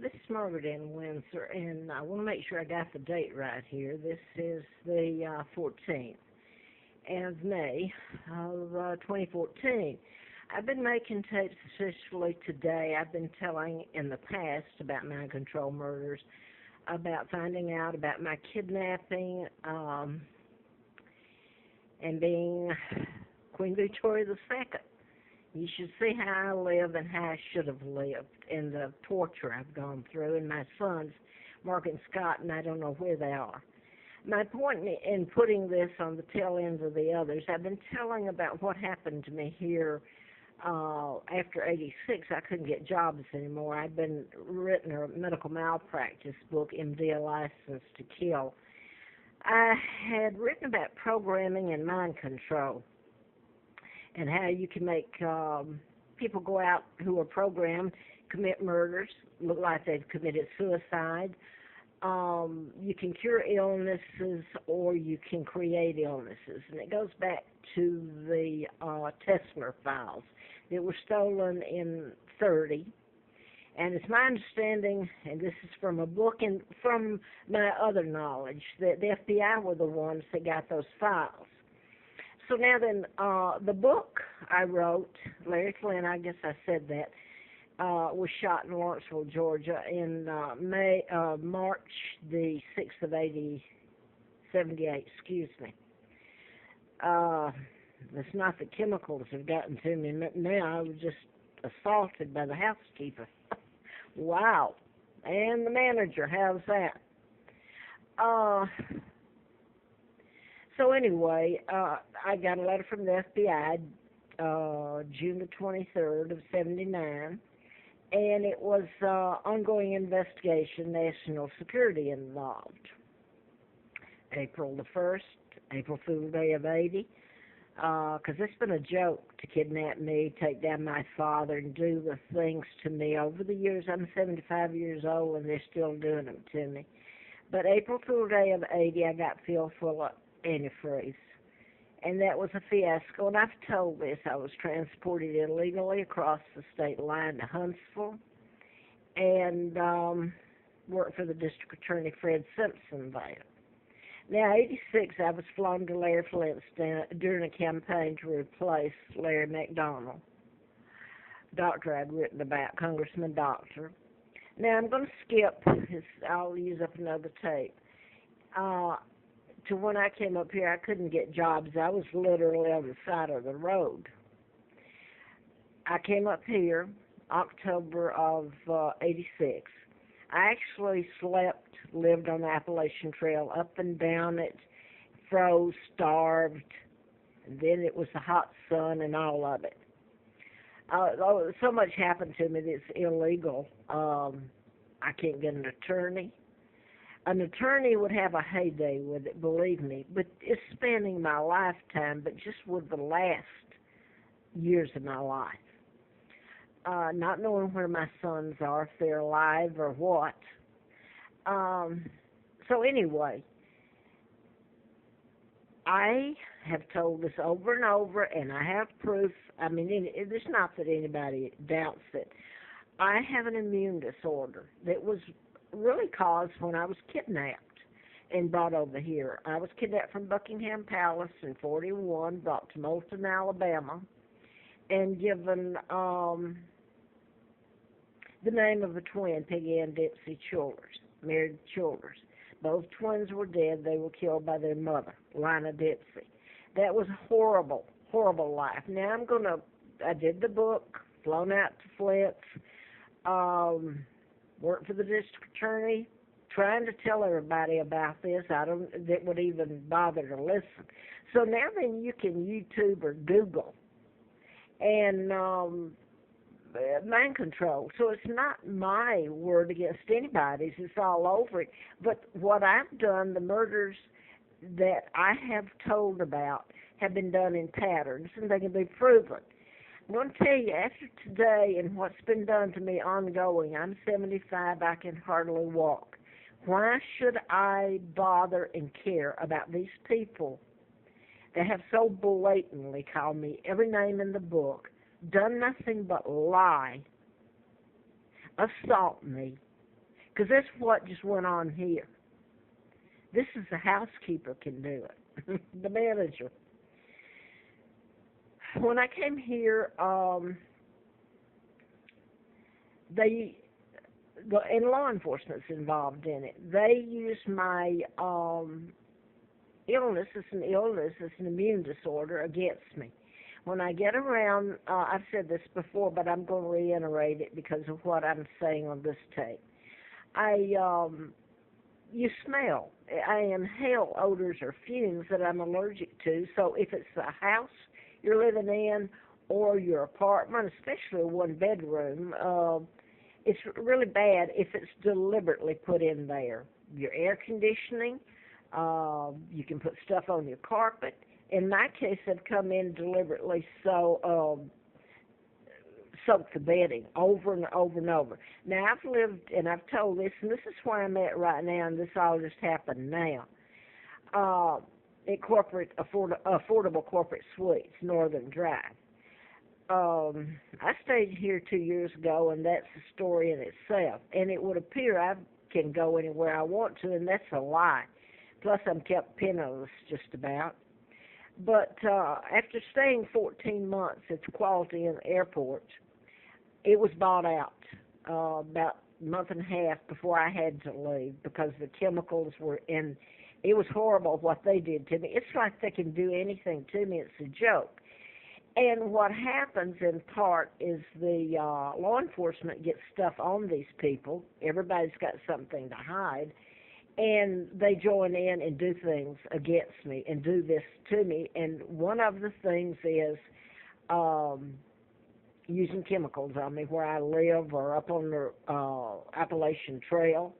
This is Margaret in Windsor, and I want to make sure I got the date right here. This is the 14th of May of 2014. I've been making tapes officially today. I've been telling in the past about mind control murders, about finding out about my kidnapping, and being Queen Victoria II. You should see how I live and how I should have lived and the torture I've gone through. And my sons, Mark and Scott, and I don't know where they are. My point in putting this on the tail ends of the others, I've been telling about what happened to me here after 86. I couldn't get jobs anymore. I'd been written a medical malpractice book, MD, A License to Kill. I had written about programming and mind control, and how you can make people go out who are programmed commit murders, look like they've committed suicide. You can cure illnesses or you can create illnesses. And it goes back to the Tessner files that were stolen in 30. And it's my understanding, and this is from a book and from my other knowledge, that the FBI were the ones that got those files. So now then, the book I wrote, Larry Flynn, I guess I said that, was shot in Lawrenceville, Georgia in March the 6th of 78, excuse me. It's not the chemicals have gotten to me. Now I was just assaulted by the housekeeper. Wow. And the manager, how's that? So anyway, I got a letter from the FBI June the 23rd of 79, and it was ongoing investigation, national security involved. April the 1st, April Fool's Day of 80, because it's been a joke to kidnap me, take down my father, and do the things to me. Over the years, I'm 75 years old, and they're still doing them to me. But April Fool's Day of 80, I got filled full of antifreeze, and that was a fiasco. And I've told this. I was transported illegally across the state line to Huntsville, and worked for the district attorney Fred Simpson there. Now, 86, I was flown to Larry Flintstone during a campaign to replace Larry McDonald, doctor I'd written about, Congressman Doctor. Now, I'm going to skip. I'll use up another tape. To when I came up here, I couldn't get jobs. I was literally on the side of the road. I came up here October of 86. I actually lived on the Appalachian Trail, up and down it, froze, starved, and then it was the hot sun and all of it. So much happened to me that's illegal. I can't get an attorney. An attorney would have a heyday with it, believe me, but it's spanning my lifetime, but just with the last years of my life. Not knowing where my sons are, if they're alive or what. So anyway, I have told this over and over, and I have proof. I mean, it's not that anybody doubts it. I have an immune disorder that was really caused when I was kidnapped and brought over here. I was kidnapped from Buckingham Palace in 41, brought to Moulton, Alabama, and given the name of a twin, Peggy Ann Dipsy Childers, married Childers. Both twins were dead. They were killed by their mother, Lina Dipsy. That was a horrible, horrible life. Now I did the book, flown out to Flint's, worked for the district attorney, trying to tell everybody about this. That would even bother to listen. So now then you can YouTube or Google and mind control. So it's not my word against anybody's. It's all over it. But what I've done, the murders that I have told about have been done in patterns, and they can be proven. I'm going to tell you, after today and what's been done to me ongoing, I'm 75, I can hardly walk. Why should I bother and care about these people that have so blatantly called me every name in the book, done nothing but lie assault me, because that's what just went on here. This is the housekeeper can do it, the manager. When I came here, they and law enforcement's involved in it. They used my illness. It's an illness. It's an immune disorder against me. When I get around, I've said this before, but I'm going to reiterate it because of what I'm saying on this tape. You smell. I inhale odors or fumes that I'm allergic to. So if it's a house you're living in or your apartment, especially a one-bedroom, it's really bad if it's deliberately put in there. Your air conditioning, you can put stuff on your carpet. In my case, they've come in deliberately soak the bedding over and over and over. Now, I've lived, and I've told this, and this is where I'm at right now, and this all just happened now. At Affordable Corporate Suites, Northern Drive. I stayed here 2 years ago, and that's a story in itself. And it would appear I can go anywhere I want to, and that's a lie. Plus, I'm kept penniless just about. But after staying 14 months at the Quality Inn Airport, it was bought out about a month and a half before I had to leave because the chemicals were in. It was horrible what they did to me. It's like they can do anything to me. It's a joke. And what happens in part is the law enforcement gets stuff on these people. Everybody's got something to hide. And they join in and do things against me and do this to me. And one of the things is using chemicals on me where I live or up on the Appalachian Trail.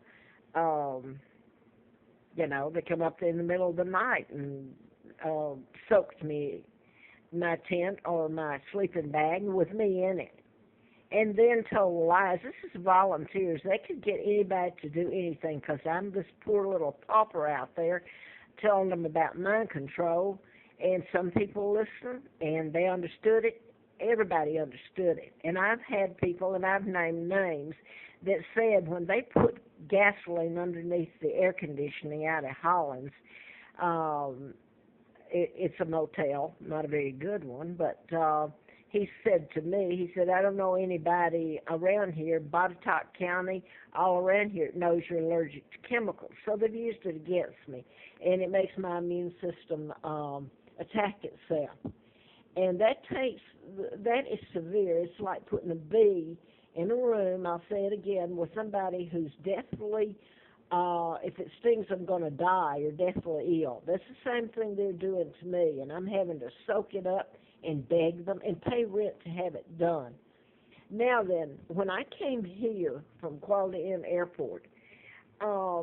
They come up in the middle of the night and soaked me, my tent or my sleeping bag with me in it. And then told lies. This is volunteers. They could get anybody to do anything because I'm this poor little pauper out there telling them about mind control. And some people listened, and they understood it. Everybody understood it. And I've had people, and I've named names, that said when they put gasoline underneath the air conditioning out at Hollins, it's a motel, not a very good one, but he said to me, he said, I don't know anybody around here, Botetourt County, all around here, knows you're allergic to chemicals. So they've used it against me, and it makes my immune system attack itself. And that is severe. It's like putting a bee in a room, I'll say it again, with somebody who's deathly, if it stings, I'm going to die, or deathly ill. That's the same thing they're doing to me, and I'm having to soak it up and beg them and pay rent to have it done. Now then, when I came here from Quality Inn Airport, I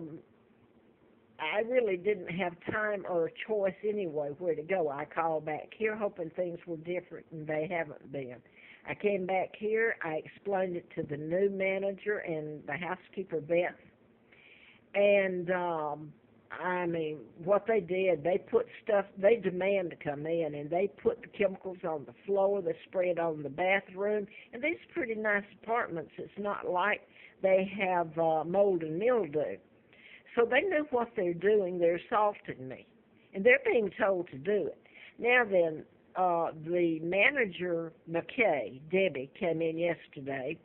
really didn't have time or a choice anyway where to go. I called back here hoping things were different, and they haven't been. I came back here, I explained it to the new manager and the housekeeper, Beth, and what they did, they put stuff, they demand to come in, and they put the chemicals on the floor, they spray it on the bathroom, and these pretty nice apartments. It's not like they have mold and mildew. So they knew what they're doing. They're assaulting me, and they're being told to do it. Now then, the manager, McKay, Debbie, came in yesterday,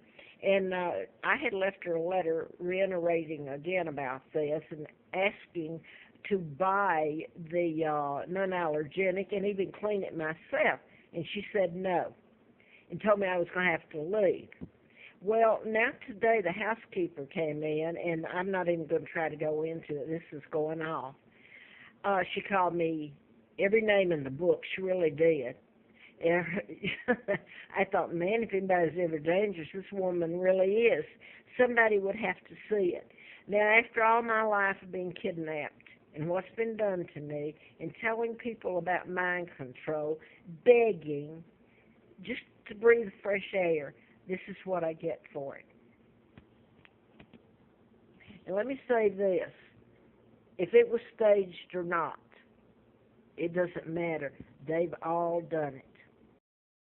and I had left her a letter reiterating again about this and asking to buy the non-allergenic and even clean it myself. And she said no and told me I was going to have to leave. Well, now today the housekeeper came in, and I'm not even going to try to go into it. This is going off. She called me every name in the book. She really did. And I thought, man, if anybody's ever dangerous, this woman really is. Somebody would have to see it. Now, after all my life of being kidnapped and what's been done to me and telling people about mind control, begging just to breathe fresh air, this is what I get for it. And let me say this. If it was staged or not, it doesn't matter. They've all done it.